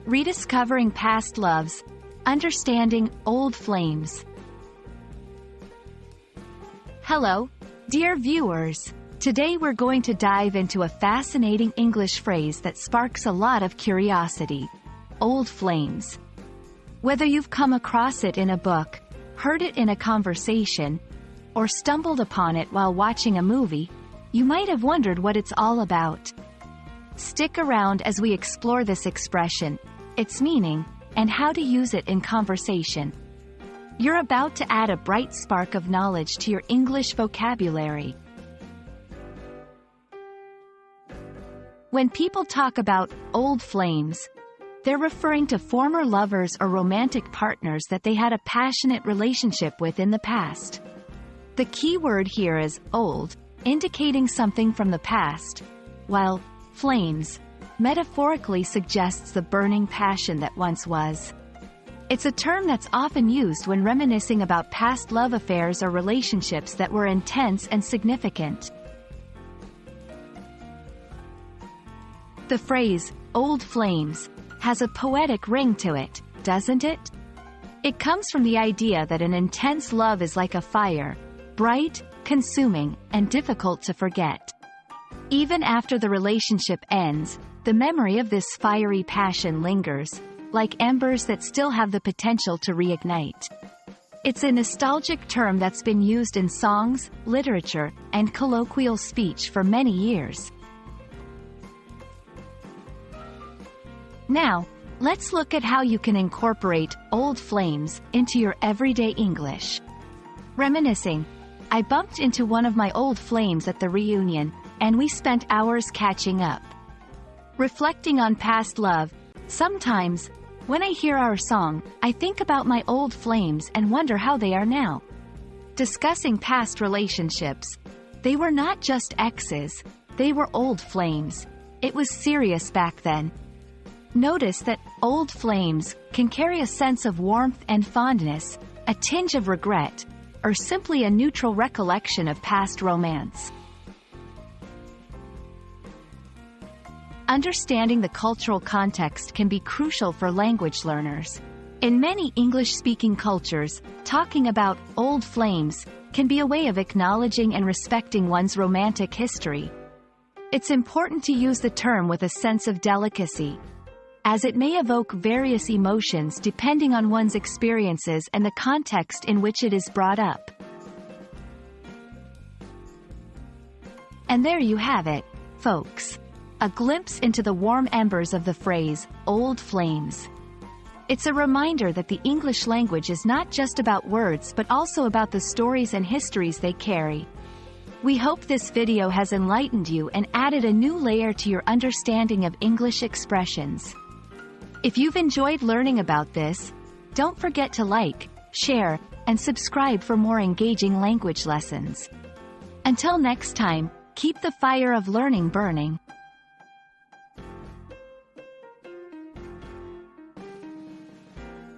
Rediscovering Past Loves, Understanding Old Flames. Hello, dear viewers. Today we're going to dive into a fascinating English phrase that sparks a lot of curiosity: old flames. Whether you've come across it in a book, heard it in a conversation, or stumbled upon it while watching a movie, you might have wondered what it's all about. Stick around as we explore this expression, its meaning, and how to use it in conversation. You're about to add a bright spark of knowledge to your English vocabulary. When people talk about old flames, they're referring to former lovers or romantic partners that they had a passionate relationship with in the past. The key word here is old, indicating something from the past, while flames metaphorically suggests the burning passion that once was. It's a term that's often used when reminiscing about past love affairs or relationships that were intense and significant. The phrase, old flames, has a poetic ring to it, doesn't it? It comes from the idea that an intense love is like a fire, bright, consuming, and difficult to forget. Even after the relationship ends, the memory of this fiery passion lingers, like embers that still have the potential to reignite. It's a nostalgic term that's been used in songs, literature, and colloquial speech for many years. Now, let's look at how you can incorporate old flames into your everyday English. Reminiscing. I bumped into one of my old flames at the reunion, and we spent hours catching up. Reflecting on past love. Sometimes, when I hear our song, I think about my old flames and wonder how they are now. Discussing past relationships. They were not just exes, they were old flames. It was serious back then. Notice that old flames can carry a sense of warmth and fondness, a tinge of regret, or simply a neutral recollection of past romance. Understanding the cultural context can be crucial for language learners. In many English-speaking cultures, talking about old flames can be a way of acknowledging and respecting one's romantic history. It's important to use the term with a sense of delicacy, as it may evoke various emotions depending on one's experiences and the context in which it is brought up. And there you have it, folks. A glimpse into the warm embers of the phrase, old flames. It's a reminder that the English language is not just about words but also about the stories and histories they carry. We hope this video has enlightened you and added a new layer to your understanding of English expressions. If you've enjoyed learning about this, don't forget to like, share, and subscribe for more engaging language lessons. Until next time, keep the fire of learning burning.